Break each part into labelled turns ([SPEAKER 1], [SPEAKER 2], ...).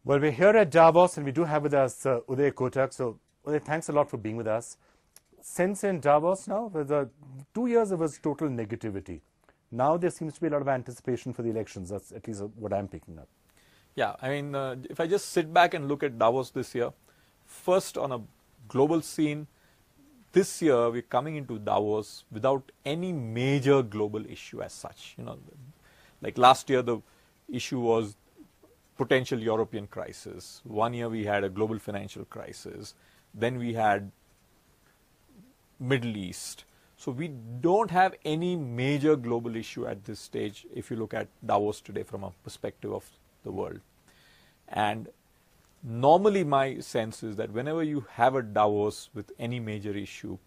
[SPEAKER 1] Well, we're here at Davos and we do have with us Uday Kotak. So, Uday, thanks a lot for being with us. Since in Davos now, for the 2 years there was total negativity. Now there seems to be a lot of anticipation for the elections. That's at least what I'm picking up.
[SPEAKER 2] Yeah, I mean, if I just sit back and look at Davos this year, first on a global scene, this year we're coming into Davos without any major global issue as such. You know, like last year the issue was potential European crisis. 1 year we had a global financial crisis. Then we had Middle East. So we don't have any major global issue at this stage if you look at Davos today from a perspective of the world. And normally my sense is that whenever you have a Davos with any major issue,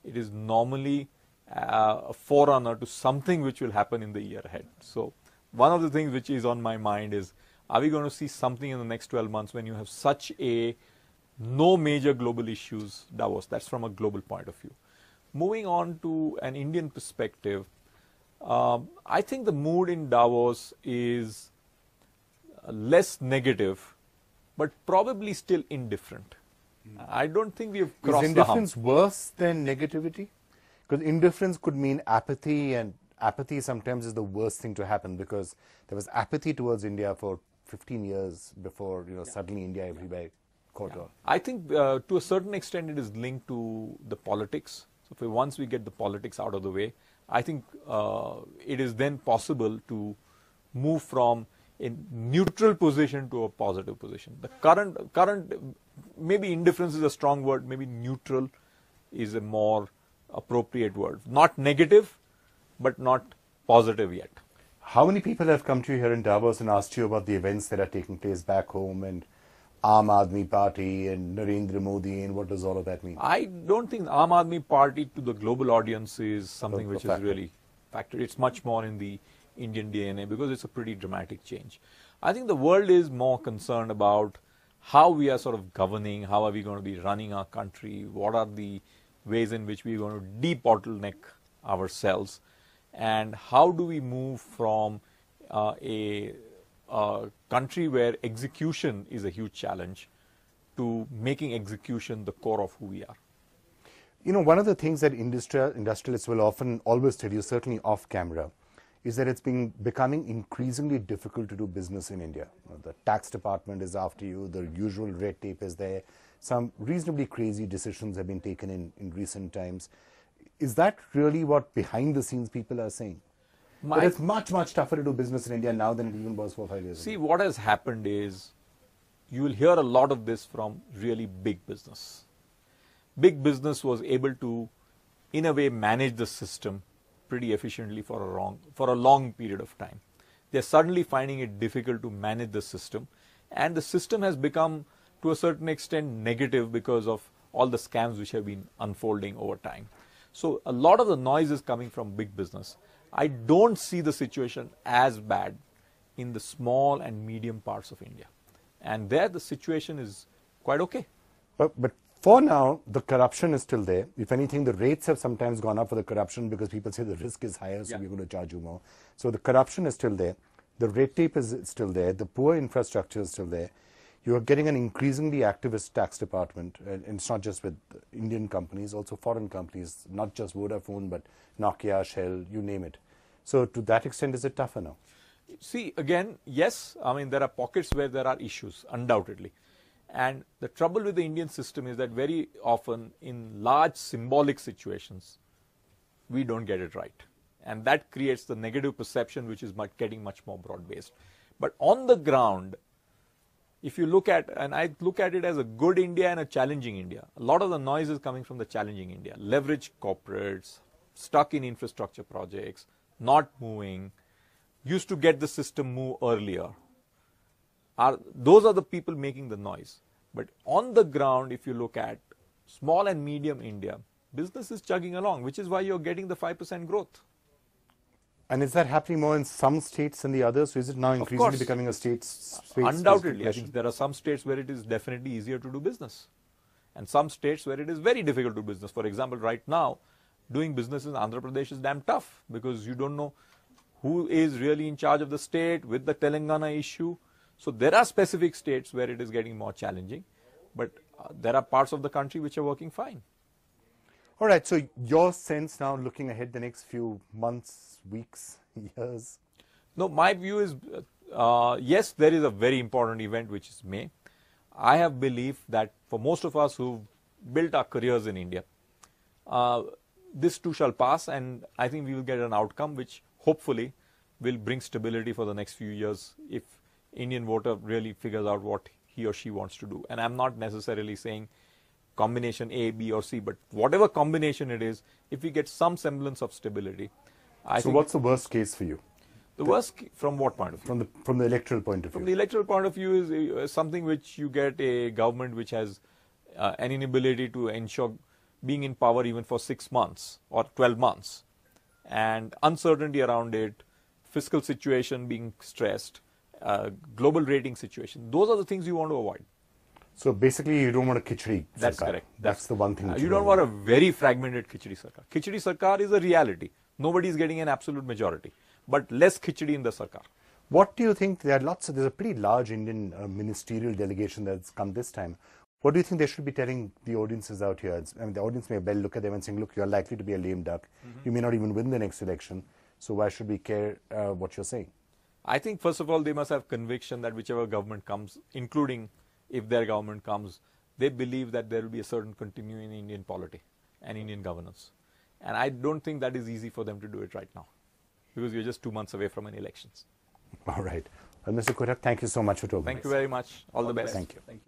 [SPEAKER 2] it is normally a forerunner to something which will happen in the year ahead. So one of the things which is on my mind is, are we going to see something in the next 12 months when you have such a no major global issues Davos? That's from a global point of view. Moving on to an Indian perspective, I think the mood in Davos is less negative, but probably still indifferent. I don't think we have crossed the hump.
[SPEAKER 1] Is indifference worse than negativity? Because indifference could mean apathy, and apathy sometimes is the worst thing to happen, because there was apathy towards India for 15 years before, suddenly India everywhere caught on.
[SPEAKER 2] I think to a certain extent it is linked to the politics. So once we get the politics out of the way, I think it is then possible to move from a neutral position to a positive position. The current, maybe indifference is a strong word, maybe neutral is a more appropriate word. Not negative, but not positive yet.
[SPEAKER 1] How many people have come to you here in Davos and asked you about the events that are taking place back home, and Aam Aadmi Party and Narendra Modi, and what does all of that mean?
[SPEAKER 2] I don't think Aam Aadmi Party to the global audience is something which is really factored. It's much more in the Indian DNA because it's a pretty dramatic change. I think the world is more concerned about how we are sort of governing, how are we going to be running our country, what are the ways in which we are going to de-bottleneck ourselves, and how do we move from a country where execution is a huge challenge to making execution the core of who we are.
[SPEAKER 1] You know, one of the things that industrialists will always tell you, certainly off camera, is that it's becoming increasingly difficult to do business in India. The tax department is after you, the usual red tape is there, some reasonably crazy decisions have been taken in recent times. Is that really what behind the scenes people are saying? But it's much, much tougher to do business in India now than it even was 4 or 5 years ago.
[SPEAKER 2] See, what has happened is you will hear a lot of this from really big business. Big business was able to, in a way, manage the system pretty efficiently for a long period of time. They're suddenly finding it difficult to manage the system, and the system has become, to a certain extent, negative because of all the scams which have been unfolding over time. So a lot of the noise is coming from big business. I don't see the situation as bad in the small and medium parts of India. And there the situation is quite okay.
[SPEAKER 1] But for now, the corruption is still there. If anything, the rates have sometimes gone up for the corruption because people say the risk is higher, so we're going to charge you more. So the corruption is still there. The red tape is still there. The poor infrastructure is still there. You are getting an increasingly activist tax department, and it's not just with Indian companies, also foreign companies, not just Vodafone, but Nokia, Shell, you name it. So to that extent, is it tougher now?
[SPEAKER 2] See, again, yes, I mean, there are pockets where there are issues, undoubtedly. And the trouble with the Indian system is that very often in large symbolic situations, we don't get it right. And that creates the negative perception, which is getting much more broad-based. But on the ground, if you look at, and I look at it as a good India and a challenging India, a lot of the noise is coming from the challenging India. Leveraged corporates, stuck in infrastructure projects, not moving, used to get the system move earlier. Those are the people making the noise. But on the ground, if you look at small and medium India, business is chugging along, which is why you're getting the 5% growth.
[SPEAKER 1] And is that happening more in some states than the others? So is it now increasingly becoming a state-space?
[SPEAKER 2] Undoubtedly. I think there are some states where it is definitely easier to do business. And some states where it is very difficult to do business. For example, right now, doing business in Andhra Pradesh is damn tough because you don't know who is really in charge of the state with the Telangana issue. So there are specific states where it is getting more challenging, but there are parts of the country which are working fine.
[SPEAKER 1] All right, so your sense now looking ahead the next few months, weeks, years?
[SPEAKER 2] No, my view is, yes, there is a very important event which is May. I have belief that for most of us who've built our careers in India, this too shall pass, and I think we will get an outcome which hopefully will bring stability for the next few years if Indian voter really figures out what he or she wants to do. And I'm not necessarily saying combination A, B or C, but whatever combination it is, if we get some semblance of stability.
[SPEAKER 1] So what's the worst case for you?
[SPEAKER 2] The worst, from what point of view?
[SPEAKER 1] From the electoral point of view.
[SPEAKER 2] From the electoral point of view is something which you get a government which has an inability to ensure being in power even for 6 months or 12 months, and uncertainty around it, fiscal situation being stressed, global rating situation. Those are the things you want to avoid.
[SPEAKER 1] So basically you don't want a khichdi sarkar.
[SPEAKER 2] That's correct.
[SPEAKER 1] That's the one thing.
[SPEAKER 2] You don't want a very fragmented khichdi sarkar. Khichdi sarkar is a reality. Nobody is getting an absolute majority, but less khichdi in the sarkar.
[SPEAKER 1] What do you think? There's a pretty large Indian ministerial delegation that's come this time. What do you think they should be telling the audiences out here? I mean, the audience may well look at them and saying, look, you're likely to be a lame duck. You may not even win the next election. So why should we care what you're saying?
[SPEAKER 2] I think, first of all, they must have conviction that whichever government comes, including if their government comes, they believe that there will be a certain continuity in Indian polity and Indian governance. And I don't think that is easy for them to do it right now, because we're just 2 months away from any elections.
[SPEAKER 1] All right. Well, Mr. Kotak, thank you so much for talking.
[SPEAKER 2] Thank you very much. All the best.
[SPEAKER 1] Thank you.